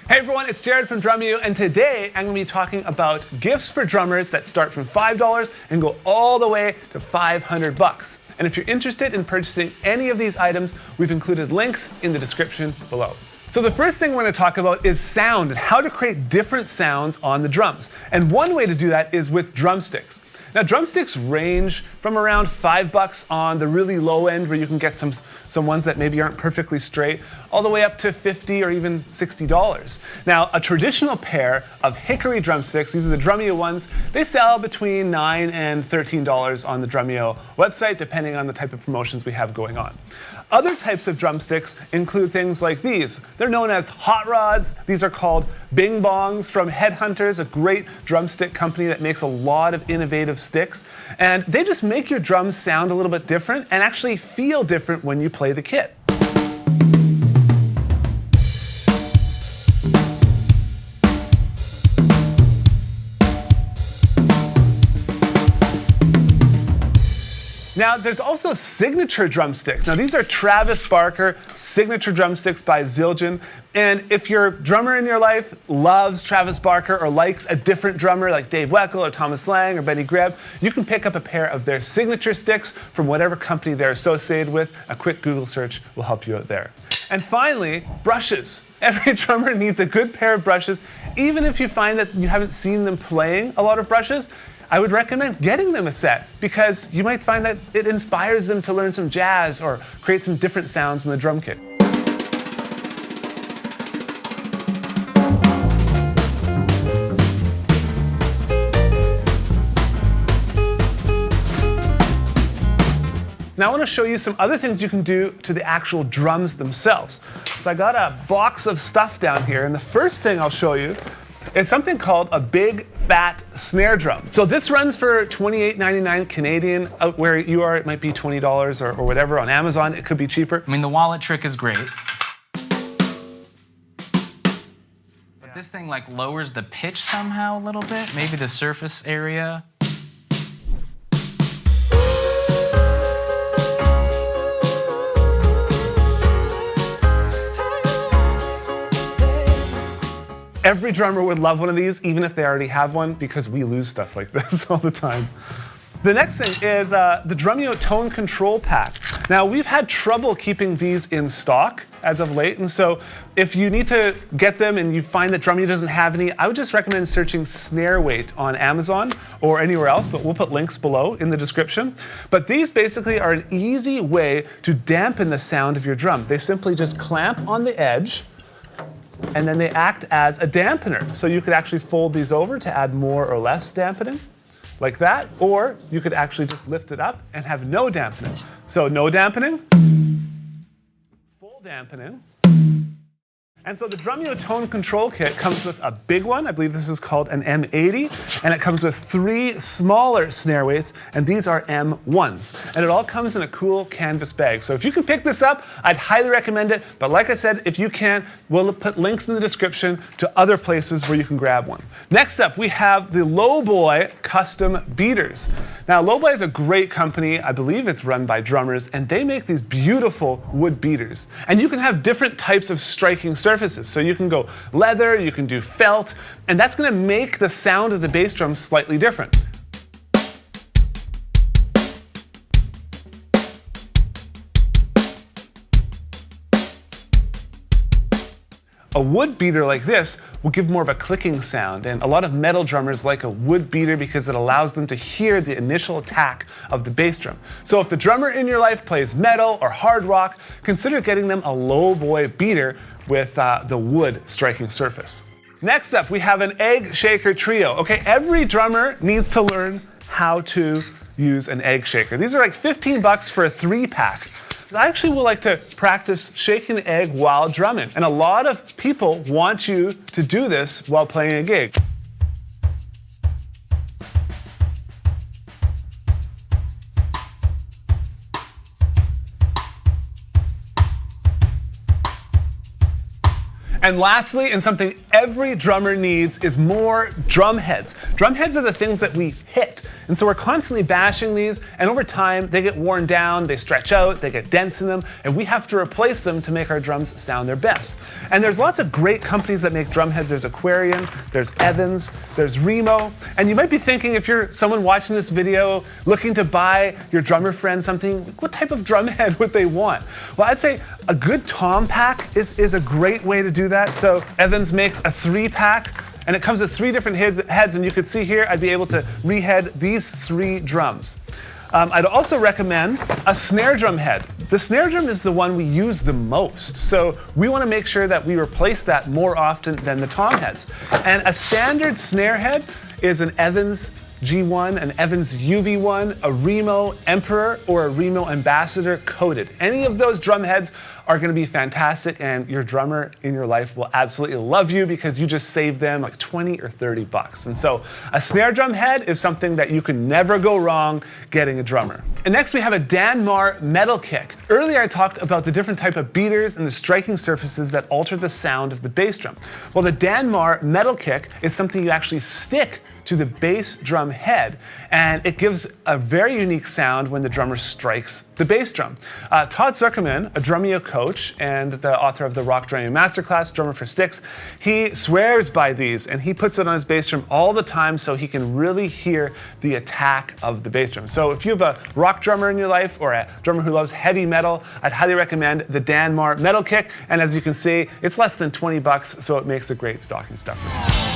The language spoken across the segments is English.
Hey everyone, it's Jared from Drumeo, and today I'm going to be talking about gifts for drummers that start from $5 and go all the way to $500. And if you're interested in purchasing any of these items, we've included links in the description below. So the first thing we're going to talk about is sound and how to create different sounds on the drums. And one way to do that is with drumsticks. Now drumsticks range from around $5 on the really low end, where you can get some ones that maybe aren't perfectly straight, all the way up to $50 or even $60. Now a traditional pair of hickory drumsticks, these are the Drumeo ones, they sell between $9 and $13 on the Drumeo website, depending on the type of promotions we have going on. Other types of drumsticks include things like these. They're known as hot rods. These are called Bing Bongs from Headhunters, a great drumstick company that makes a lot of innovative sticks. And they just make your drums sound a little bit different and actually feel different when you play the kit. Now, there's also signature drumsticks. Now, these are Travis Barker signature drumsticks by ZILDJIAN. And if your drummer in your life loves Travis Barker or likes a different drummer like Dave Weckl or Thomas Lang or Benny Greb, you can pick up a pair of their signature sticks from whatever company they're associated with. A quick Google search will help you out there. And finally, brushes. Every drummer needs a good pair of brushes. Even if you find that you haven't seen them playing a lot of brushes, I would recommend getting them a set, because you might find that it inspires them to learn some jazz or create some different sounds in the drum kit. Now I want to show you some other things you can do to the actual drums themselves. So I got a box of stuff down here, and the first thing I'll show you is something called a big fat snare drum. So this runs for $28.99 Canadian. Out where you are, it might be $20 or whatever. On Amazon, it could be cheaper. I mean, the wallet trick is great. But this thing like lowers the pitch somehow a little bit. Maybe the surface area. Every drummer would love one of these, even if they already have one, because we lose stuff like this all the time. The next thing is the Drumeo Tone Control Pack. Now, we've had trouble keeping these in stock as of late, and so if you need to get them and you find that Drumeo doesn't have any, I would just recommend searching snare weight on Amazon or anywhere else, but we'll put links below in the description. But these basically are an easy way to dampen the sound of your drum. They simply just clamp on the edge, and then they act as a dampener. So you could actually fold these over to add more or less dampening, like that, or you could actually just lift it up and have no dampening. So no dampening, full dampening. And so the Drumeo Tone Control Kit comes with a big one. I believe this is called an M80. And it comes with 3 smaller snare weights, and these are M1s. And it all comes in a cool canvas bag. So if you can pick this up, I'd highly recommend it. But like I said, if you can't, we'll put links in the description to other places where you can grab one. Next up, we have the LOWBOY custom beaters. Now, LOWBOY is a great company. I believe it's run by drummers, and they make these beautiful wood beaters. And you can have different types of striking surfaces. So you can go leather, you can do felt, and that's going to make the sound of the bass drum slightly different. A wood beater like this will give more of a clicking sound, and a lot of metal drummers like a wood beater because it allows them to hear the initial attack of the bass drum. So if the drummer in your life plays metal or hard rock, consider getting them a LOWBOY beater with the wood striking surface. Next up, we have an egg shaker trio. Okay, every drummer needs to learn how to use an egg shaker. These are like $15 for a 3-pack. I actually would like to practice shaking the egg while drumming. And a lot of people want you to do this while playing a gig. And lastly, and something every drummer needs, is more drum heads. Drum heads are the things that we hit. And so we're constantly bashing these, and over time they get worn down, they stretch out, they get dents in them, and we have to replace them to make our drums sound their best. And there's lots of great companies that make drum heads. There's Aquarian, there's Evans, there's Remo, and you might be thinking, if you're someone watching this video looking to buy your drummer friend something, what type of drum head would they want? Well, I'd say a good tom pack is a great way to do that. So Evans makes a 3-pack, and it comes with 3 different heads, and you can see here I'd be able to rehead these 3 drums. I'd also recommend a snare drum head. The snare drum is the one we use the most, so we want to make sure that we replace that more often than the tom heads. And a standard snare head is an Evans G1, an Evans UV1, a Remo Emperor, or a Remo Ambassador coated. Any of those drum heads are going to be fantastic, and your drummer in your life will absolutely love you because you just saved them like 20 or 30 bucks. And so a snare drum head is something that you can never go wrong getting a drummer. And next we have a Danmar metal kick. Earlier I talked about the different type of beaters and the striking surfaces that alter the sound of the bass drum. Well, the Danmar metal kick is something you actually stick to the bass drum head, and it gives a very unique sound when the drummer strikes the bass drum. Todd Zuckerman, a Drumeo coach and the author of the Rock Drumming Masterclass, Drummer for Sticks, he swears by these, and he puts it on his bass drum all the time so he can really hear the attack of the bass drum. So if you have a rock drummer in your life or a drummer who loves heavy metal, I'd highly recommend the Danmar metal kick, and as you can see, it's less than 20 bucks, so it makes a great stocking stuffer.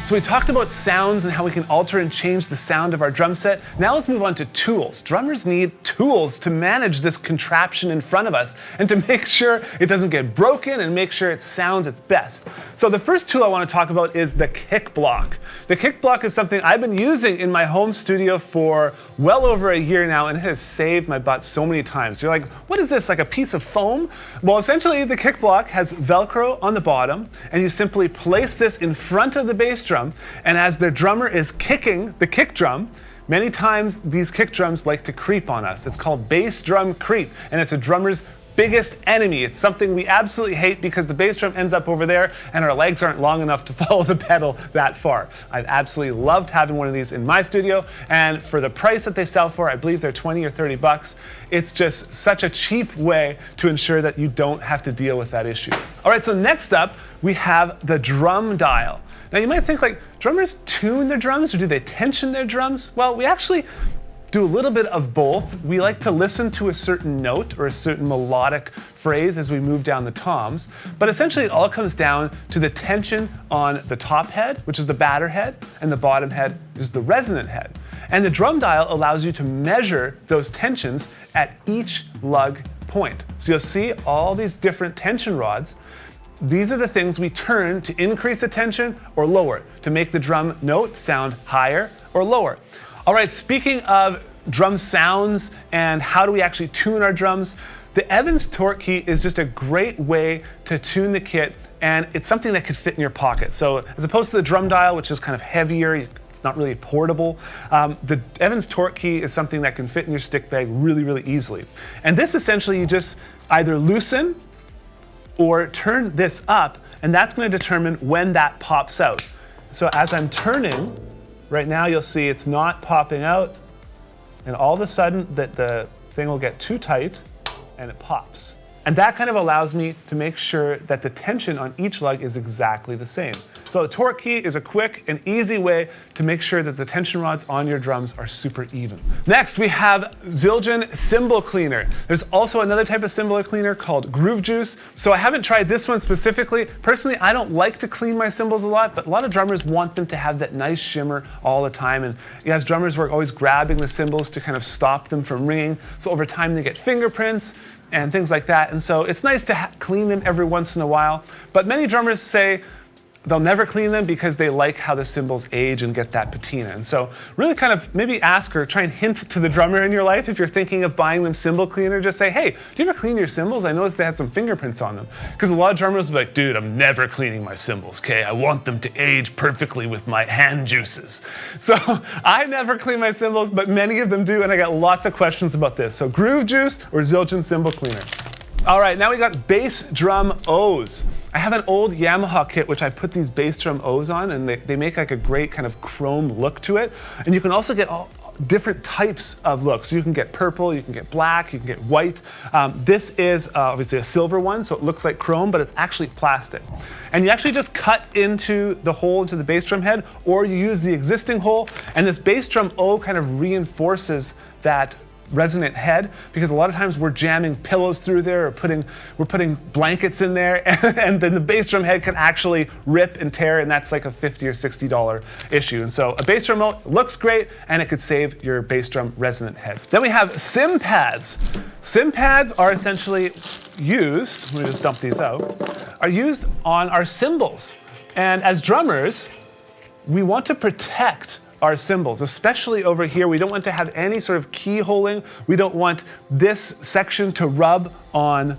So we talked about sounds and how we can alter and change the sound of our drum set. Now let's move on to tools. Drummers need tools to manage this contraption in front of us and to make sure it doesn't get broken and make sure it sounds its best. So the first tool I want to talk about is the KickBlock. The KickBlock is something I've been using in my home studio for well over a year now, and it has saved my butt so many times. You're like, what is this, like a piece of foam? Well, essentially the KickBlock has Velcro on the bottom, and you simply place this in front of the bass drum, and as the drummer is kicking the kick drum, many times these kick drums like to creep on us. It's called bass drum creep, and it's a drummer's biggest enemy. It's something we absolutely hate because the bass drum ends up over there and our legs aren't long enough to follow the pedal that far. I've absolutely loved having one of these in my studio, and for the price that they sell for, I believe they're 20 or 30 bucks, it's just such a cheap way to ensure that you don't have to deal with that issue. All right, so next up, we have the DrumDial. Now you might think, like, drummers tune their drums or do they tension their drums? Well, we actually do a little bit of both. We like to listen to a certain note or a certain melodic phrase as we move down the toms, but essentially it all comes down to the tension on the top head, which is the batter head, and the bottom head is the resonant head. And the DrumDial allows you to measure those tensions at each lug point. So you'll see all these different tension rods. These are the things we turn to increase the tension or lower, to make the drum note sound higher or lower. All right, speaking of drum sounds and how do we actually tune our drums, the Evans torque key is just a great way to tune the kit, and it's something that could fit in your pocket. So as opposed to the DrumDial, which is kind of heavier, it's not really portable, the Evans torque key is something that can fit in your stick bag really, really easily. And this essentially you just either loosen or turn this up, and that's going to determine when that pops out. So as I'm turning, right now you'll see it's not popping out, and all of a sudden the thing will get too tight and it pops. And that kind of allows me to make sure that the tension on each lug is exactly the same. So the torque key is a quick and easy way to make sure that the tension rods on your drums are super even. Next, we have ZILDJIAN Cymbal Cleaner. There's also another type of cymbal cleaner called Groove Juice. So I haven't tried this one specifically. Personally, I don't like to clean my cymbals a lot, but a lot of drummers want them to have that nice shimmer all the time. And as drummers, we're always grabbing the cymbals to kind of stop them from ringing. So over time, they get fingerprints and things like that. And so it's nice to clean them every once in a while. But many drummers say, they'll never clean them because they like how the cymbals age and get that patina. And so really kind of maybe ask or try and hint to the drummer in your life if you're thinking of buying them cymbal cleaner, just say, hey, do you ever clean your cymbals? I noticed they had some fingerprints on them. Because a lot of drummers will be like, dude, I'm never cleaning my cymbals, okay? I want them to age perfectly with my hand juices. So I never clean my cymbals, but many of them do, and I got lots of questions about this. So Groove Juice or ZILDJIAN cymbal cleaner? All right, now we got bass drum O's. I have an old Yamaha kit which I put these bass drum O's on, and they make like a great kind of chrome look to it. And you can also get all different types of looks. So you can get purple, you can get black, you can get white. This is obviously a silver one, so it looks like chrome, but it's actually plastic. And you actually just cut into the hole into the bass drum head, or you use the existing hole, and this bass drum O kind of reinforces that resonant head, because a lot of times we're jamming pillows through there, or we're putting blankets in there, and then the bass drum head can actually rip and tear, and that's like a $50 or $60 issue. And so a bass drum looks great, and it could save your bass drum resonant heads. Then we have Cympads. Cympads are essentially used, let me just dump these out, are used on our cymbals. And as drummers, we want to protect our cymbals, especially over here. We don't want to have any sort of keyholing. We don't want this section to rub on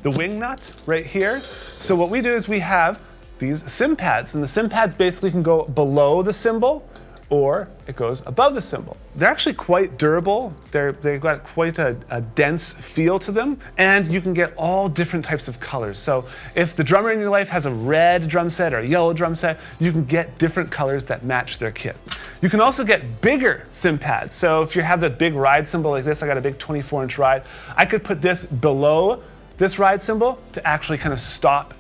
the wing nut right here. So what we do is we have these Cympads, and the Cympads basically can go below the cymbal, or it goes above the cymbal. They're actually quite durable. They've got quite a dense feel to them, and you can get all different types of colors. So if the drummer in your life has a red drum set or a yellow drum set, you can get different colors that match their kit. You can also get bigger Cympads. So if you have the big ride cymbal like this, I got a big 24-inch ride, I could put this below this ride cymbal to actually kind of stop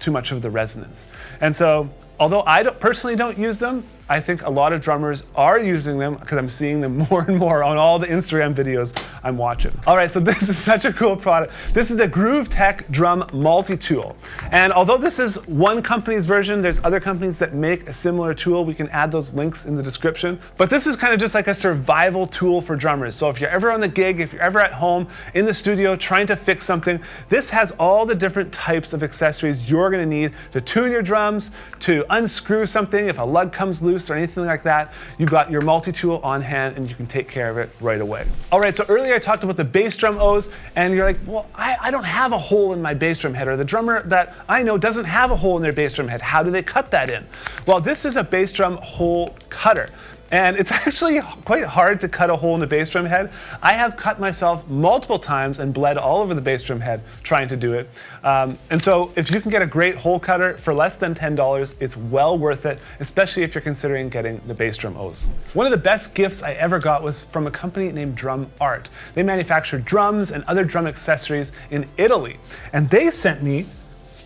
too much of the resonance. And so, although I personally don't use them, I think a lot of drummers are using them because I'm seeing them more and more on all the Instagram videos I'm watching. All right, so this is such a cool product. This is the GrooveTech Drum Multi-Tool. And although this is one company's version, there's other companies that make a similar tool. We can add those links in the description. But this is kind of just like a survival tool for drummers. So if you're ever on the gig, if you're ever at home, in the studio, trying to fix something, this has all the different types of accessories you're gonna need to tune your drums, to unscrew something if a lug comes loose or anything like that. You've got your multi-tool on hand and you can take care of it right away. All right, so earlier I talked about the bass drum O's, and you're like, well, I don't have a hole in my bass drum head, or the drummer that I know doesn't have a hole in their bass drum head. How do they cut that in? Well, this is a bass drum hole cutter. And it's actually quite hard to cut a hole in the bass drum head. I have cut myself multiple times and bled all over the bass drum head trying to do it. And so if you can get a great hole cutter for less than $10, it's well worth it, especially if you're considering getting the bass drum O's. One of the best gifts I ever got was from a company named Drum Art. They manufacture drums and other drum accessories in Italy. And they sent me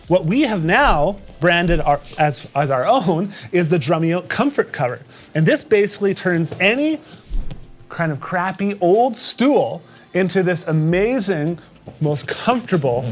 what we have now branded as our own is the Drumeo comfort cover. And this basically turns any kind of crappy old stool into this amazing, most comfortable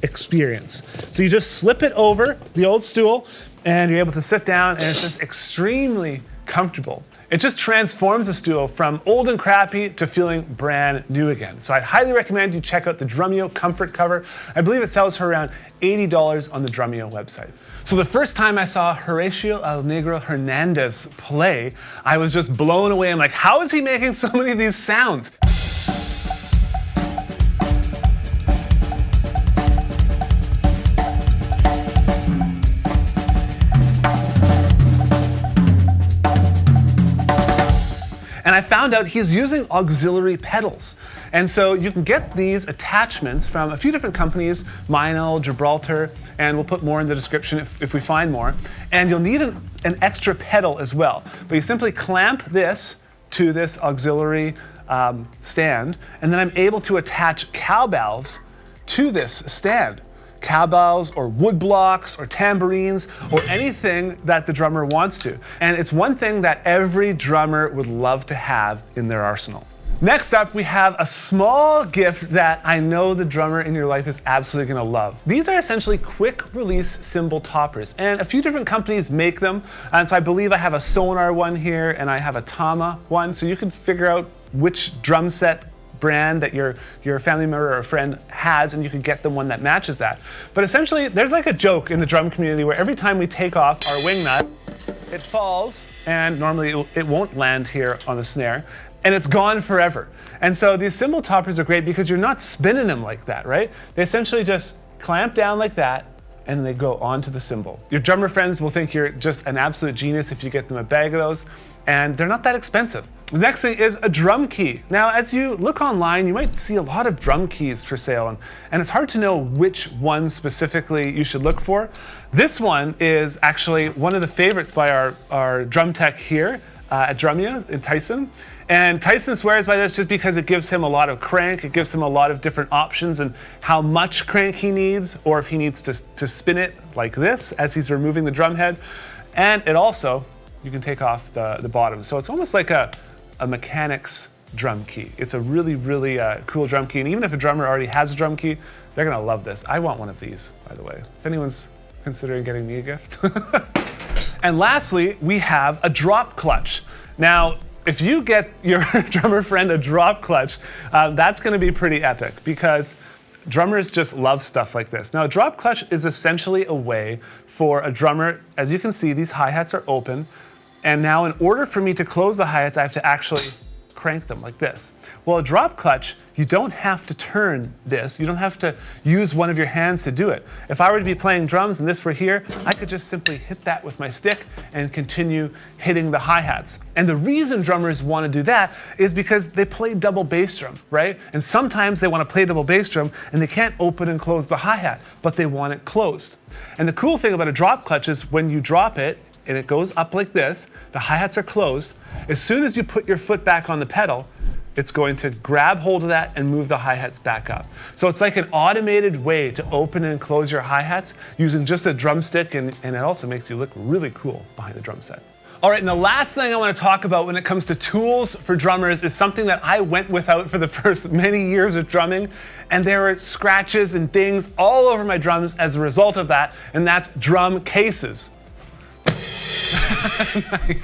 experience. So you just slip it over the old stool and you're able to sit down, and it's just extremely comfortable. It just transforms the stool from old and crappy to feeling brand new again. So I'd highly recommend you check out the Drumeo comfort cover. I believe it sells for around $80 on the Drumeo website. So the first time I saw Horacio El Negro Hernandez play, I was just blown away. I'm like, how is he making so many of these sounds? And I found out he's using auxiliary pedals. And so you can get these attachments from a few different companies, Meinl, Gibraltar, and we'll put more in the description if we find more. And you'll need an extra pedal as well. But you simply clamp this to this auxiliary stand, and then I'm able to attach cowbells to this stand. Cowbells or wood blocks or tambourines or anything that the drummer wants to. And it's one thing that every drummer would love to have in their arsenal. Next up, we have a small gift that I know the drummer in your life is absolutely gonna love. These are essentially quick release cymbal toppers, and a few different companies make them. And so I believe I have a Sonar one here and I have a Tama one, so you can figure out which drum set brand that your family member or a friend has, and you can get the one that matches that. But essentially, there's like a joke in the drum community where every time we take off our wing nut, it falls, and normally it won't land here on the snare, and it's gone forever. And so these cymbal toppers are great because you're not spinning them like that, right? They essentially just clamp down like that, and they go onto the cymbal. Your drummer friends will think you're just an absolute genius if you get them a bag of those, and they're not that expensive. The next thing is a drum key. Now, as you look online, you might see a lot of drum keys for sale, and it's hard to know which one specifically you should look for. This one is actually one of the favorites by our drum tech here at Drumeo, in Tyson. And Tyson swears by this just because it gives him a lot of crank, it gives him a lot of different options and how much crank he needs, or if he needs to spin it like this as he's removing the drum head. And it also, you can take off the bottom. So it's almost like a mechanic's drum key. It's a really, really cool drum key. And even if a drummer already has a drum key, they're gonna love this. I want one of these, by the way. If anyone's considering getting me a gift. And lastly, we have a drop clutch. Now, if you get your drummer friend a drop clutch, that's gonna be pretty epic because drummers just love stuff like this. Now, a drop clutch is essentially a way for a drummer, as you can see, these hi-hats are open, and now in order for me to close the hi-hats, I have to actually crank them like this. Well, a drop clutch, you don't have to turn this. You don't have to use one of your hands to do it. If I were to be playing drums and this were here, I could just simply hit that with my stick and continue hitting the hi-hats. And the reason drummers want to do that is because they play double bass drum, right? And sometimes they want to play double bass drum and they can't open and close the hi-hat, but they want it closed. And the cool thing about a drop clutch is when you drop it, and it goes up like this, the hi-hats are closed. As soon as you put your foot back on the pedal, it's going to grab hold of that and move the hi-hats back up. So it's like an automated way to open and close your hi-hats using just a drumstick, and it also makes you look really cool behind the drum set. All right, and the last thing I want to talk about when it comes to tools for drummers is something that I went without for the first many years of drumming, and there were scratches and dings all over my drums as a result of that, and that's drum cases. Nice.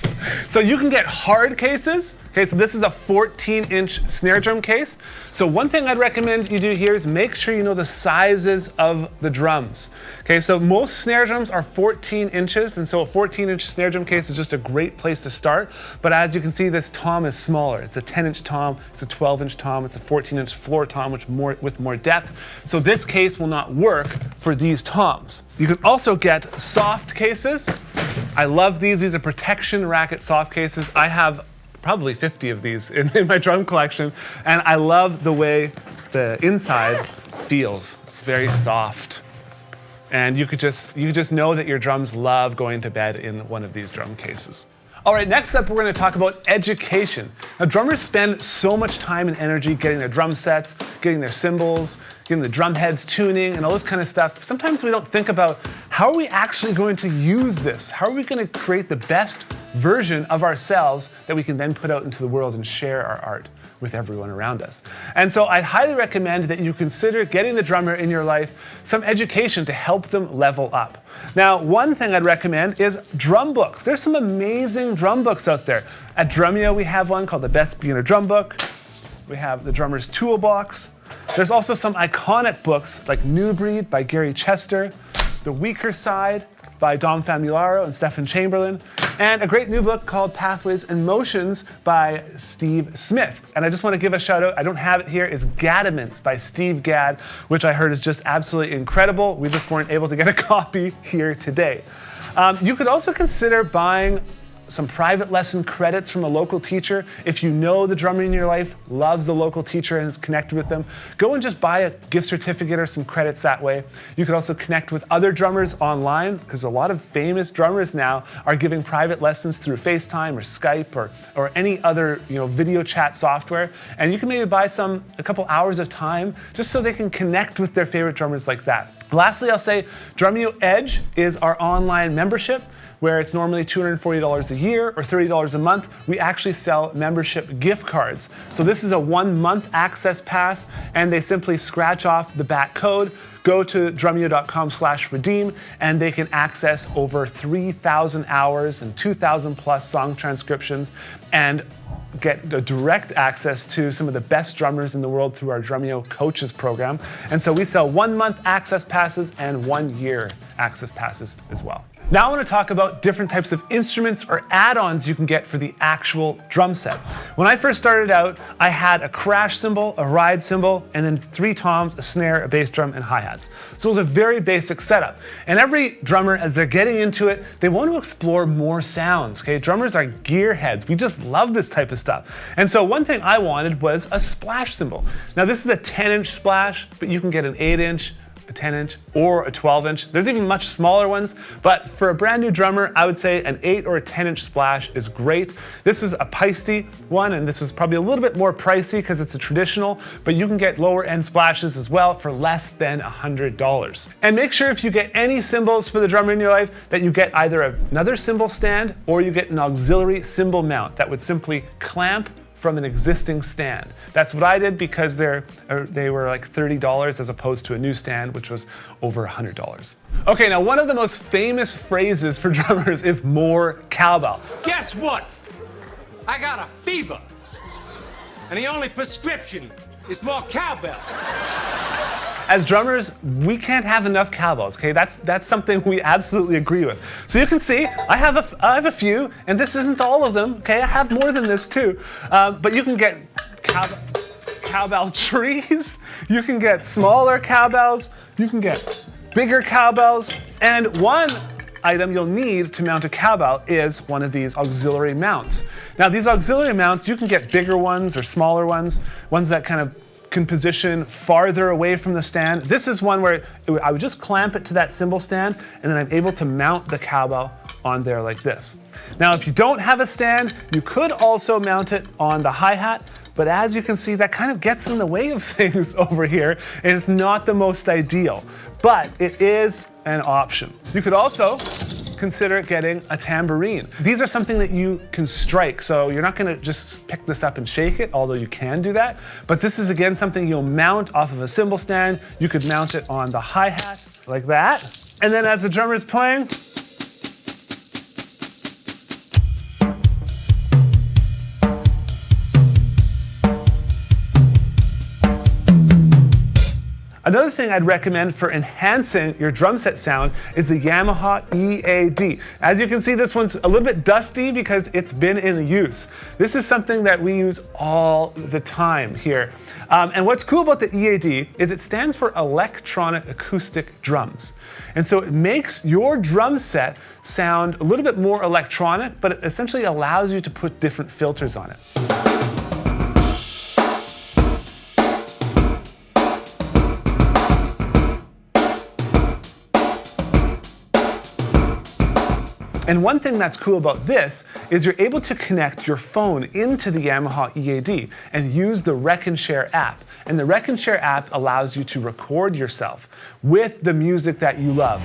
So you can get hard cases. Okay, so this is a 14-inch snare drum case. So one thing I'd recommend you do here is make sure you know the sizes of the drums. Okay, so most snare drums are 14 inches, and so a 14-inch snare drum case is just a great place to start. But as you can see, this tom is smaller. It's a 10-inch tom, it's a 12-inch tom, it's a 14-inch floor tom with more depth. So this case will not work for these toms. You can also get soft cases. I love these. These are protection racket soft cases. I have probably 50 of these in my drum collection, and I love the way the inside feels. It's very soft. And you could just know that your drums love going to bed in one of these drum cases. All right, next up we're going to talk about education. Now, drummers spend so much time and energy getting their drum sets, getting their cymbals, getting the drum heads tuning, and all this kind of stuff. Sometimes we don't think about how are we actually going to use this? How are we going to create the best version of ourselves that we can then put out into the world and share our art with everyone around us? And so I highly recommend that you consider getting the drummer in your life some education to help them level up. Now, one thing I'd recommend is drum books. There's some amazing drum books out there. At Drumeo, we have one called the Best Beginner Drum Book. We have the Drummer's Toolbox. There's also some iconic books like New Breed by Gary Chester, The Weaker Side by Dom Famularo and Stephen Chamberlain, and a great new book called Pathways and Motions by Steve Smith. And I just want to give a shout out, I don't have it here, is Gadaments by Steve Gadd, which I heard is just absolutely incredible. We just weren't able to get a copy here today. You could also consider buying some private lesson credits from a local teacher. If you know the drummer in your life loves the local teacher and is connected with them, go and just buy a gift certificate or some credits that way. You could also connect with other drummers online, because a lot of famous drummers now are giving private lessons through FaceTime or Skype or any other video chat software. And you can maybe buy a couple hours of time just so they can connect with their favorite drummers like that. Lastly, I'll say Drumeo Edge is our online membership, where it's normally $240 a year or $30 a month. We actually sell membership gift cards. So this is a 1-month access pass, and they simply scratch off the back code, go to drumeo.com/redeem, and they can access over 3,000 hours and 2,000 plus song transcriptions and get direct access to some of the best drummers in the world through our Drumeo Coaches program. And so we sell 1 month access passes and 1 year access passes as well. Now I want to talk about different types of instruments or add-ons you can get for the actual drum set. When I first started out, I had a crash cymbal, a ride cymbal, and then 3 toms, a snare, a bass drum, and hi-hats. So it was a very basic setup. And every drummer, as they're getting into it, they want to explore more sounds, okay? Drummers are gearheads. We just love this type of stuff. And so one thing I wanted was a splash cymbal. Now this is a 10-inch splash, but you can get an 8-inch, a 10-inch, or a 12-inch. There's even much smaller ones, but for a brand new drummer, I would say an 8 or a 10-inch splash is great. This is a Peisty one, and this is probably a little bit more pricey because it's a traditional, but you can get lower end splashes as well for less than $100. And make sure if you get any cymbals for the drummer in your life that you get either another cymbal stand or you get an auxiliary cymbal mount that would simply clamp from an existing stand. That's what I did because they were like $30 as opposed to a new stand, which was over $100. Okay, now one of the most famous phrases for drummers is more cowbell. Guess what? I got a fever. And the only prescription is more cowbell. As drummers, we can't have enough cowbells, okay? That's something we absolutely agree with. So you can see, I have a few, and this isn't all of them, okay? I have more than this too. But you can get cowbell trees, you can get smaller cowbells, you can get bigger cowbells, and one item you'll need to mount a cowbell is one of these auxiliary mounts. Now these auxiliary mounts, you can get bigger ones or smaller ones that kind of can position farther away from the stand. This is one where I would just clamp it to that cymbal stand and then I'm able to mount the cowbell on there like this. Now if you don't have a stand, you could also mount it on the hi-hat, but as you can see, that kind of gets in the way of things over here and it's not the most ideal, but it is an option. You could also consider getting a tambourine. These are something that you can strike, so you're not gonna just pick this up and shake it, although you can do that, but this is again something you'll mount off of a cymbal stand. You could mount it on the hi-hat like that, and then as the drummer is playing, another thing I'd recommend for enhancing your drum set sound is the Yamaha EAD. As you can see, this one's a little bit dusty because it's been in use. This is something that we use all the time here. And what's cool about the EAD is it stands for Electronic Acoustic Drums. And so it makes your drum set sound a little bit more electronic, but it essentially allows you to put different filters on it. And one thing that's cool about this is you're able to connect your phone into the Yamaha EAD and use the Rec and Share app. And the Rec and Share app allows you to record yourself with the music that you love.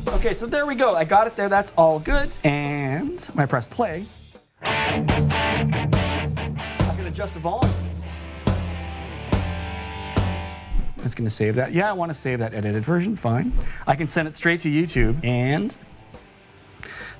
Okay, so there we go. I got it there. That's all good. And when I press play, I can adjust the volume. It's going to save that. Yeah, I want to save that edited version. Fine. I can send it straight to YouTube, and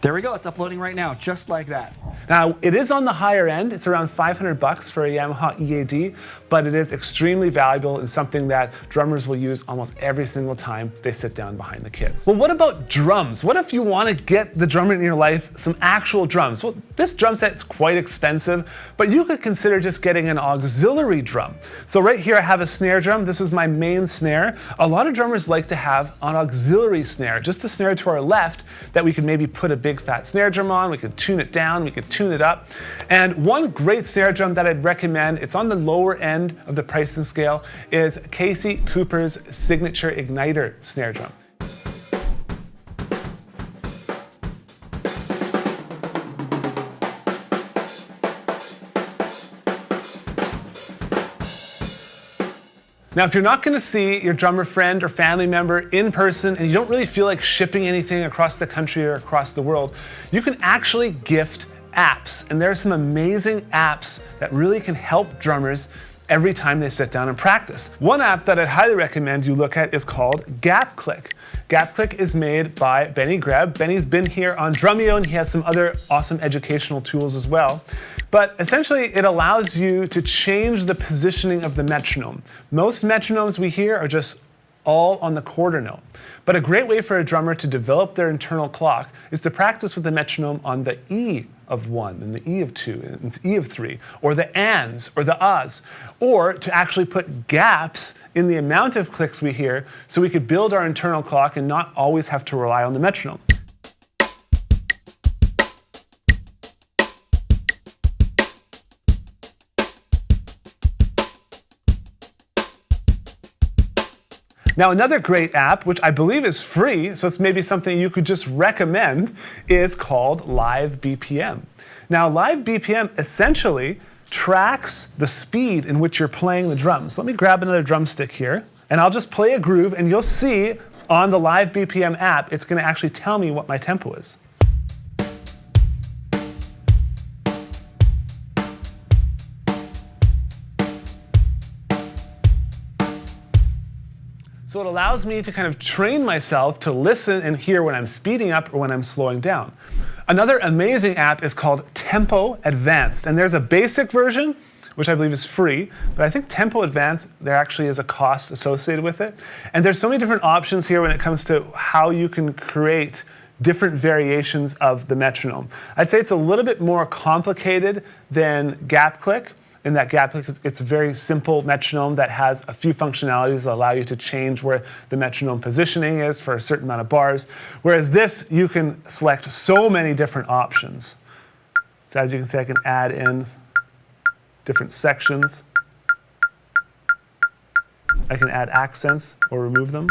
there we go. It's uploading right now, just like that. Now, it is on the higher end. It's around $500 for a Yamaha EAD, but it is extremely valuable and something that drummers will use almost every single time they sit down behind the kit. Well, what about drums? What if you want to get the drummer in your life some actual drums? Well, this drum set's quite expensive, but you could consider just getting an auxiliary drum. So right here I have a snare drum. This is my main snare. A lot of drummers like to have an auxiliary snare, just a snare to our left that we could maybe put a big Fat Snare Drum on. We could tune it down, we could tune it up. And one great snare drum that I'd recommend, it's on the lower end of the pricing scale, is Casey Cooper's Signature Igniter snare drum. Now, if you're not going to see your drummer friend or family member in person and you don't really feel like shipping anything across the country or across the world, you can actually gift apps. And there are some amazing apps that really can help drummers every time they sit down and practice. One app that I'd highly recommend you look at is called GapClick. Gap Click is made by Benny Greb. Benny's been here on Drumeo, and he has some other awesome educational tools as well. But essentially, it allows you to change the positioning of the metronome. Most metronomes we hear are just all on the quarter note. But a great way for a drummer to develop their internal clock is to practice with the metronome on the E of 1 and the E of 2 and the E of 3, or the ands or the uhs, or to actually put gaps in the amount of clicks we hear so we could build our internal clock and not always have to rely on the metronome. Now, another great app, which I believe is free, so it's maybe something you could just recommend, is called Live BPM. Now, Live BPM essentially tracks the speed in which you're playing the drums. Let me grab another drumstick here, and I'll just play a groove, and you'll see on the Live BPM app, it's going to actually tell me what my tempo is. So it allows me to kind of train myself to listen and hear when I'm speeding up or when I'm slowing down. Another amazing app is called Tempo Advanced, and there's a basic version, which I believe is free, but I think Tempo Advanced, there actually is a cost associated with it. And there's so many different options here when it comes to how you can create different variations of the metronome. I'd say it's a little bit more complicated than Gap Click. In that Gap Click, it's a very simple metronome that has a few functionalities that allow you to change where the metronome positioning is for a certain amount of bars. Whereas this, you can select so many different options. So as you can see, I can add in different sections. I can add accents or remove them.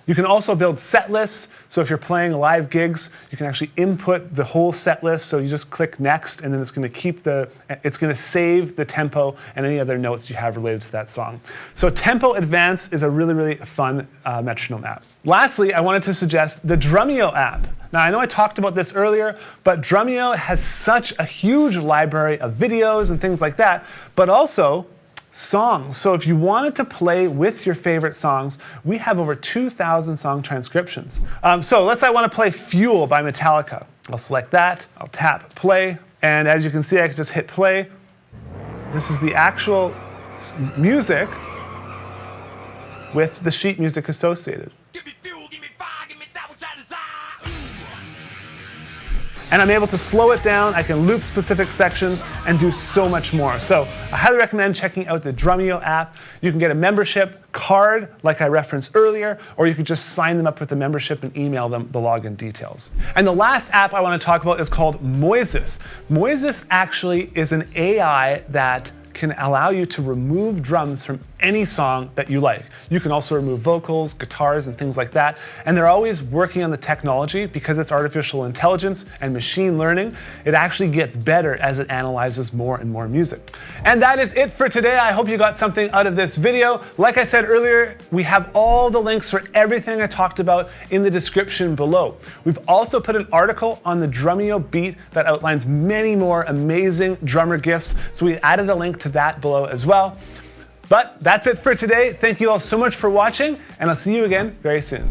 You can also build set lists. So if you're playing live gigs, you can actually input the whole set list. So you just click next, and then it's going to save the tempo and any other notes you have related to that song. So Tempo Advanced is a really, really fun metronome app. Lastly, I wanted to suggest the Drumeo app. Now, I know I talked about this earlier, but Drumeo has such a huge library of videos and things like that, but also songs. So if you wanted to play with your favorite songs, we have over 2,000 song transcriptions. So let's say I want to play Fuel by Metallica. I'll select that, I'll tap play, and as you can see, I can just hit play. This is the actual music with the sheet music associated. Give me fuel, give me fire, give me that which I desire. And I'm able to slow it down, I can loop specific sections, and do so much more. So I highly recommend checking out the Drumeo app. You can get a membership card, like I referenced earlier, or you could just sign them up with the membership and email them the login details. And the last app I want to talk about is called Moises. Moises actually is an AI that can allow you to remove drums from any song that you like. You can also remove vocals, guitars, and things like that. And they're always working on the technology because it's artificial intelligence and machine learning. It actually gets better as it analyzes more and more music. And that is it for today. I hope you got something out of this video. Like I said earlier, we have all the links for everything I talked about in the description below. We've also put an article on the Drumeo Beat that outlines many more amazing drummer gifts. So we added a link to that below as well. But that's it for today. Thank you all so much for watching, and I'll see you again very soon.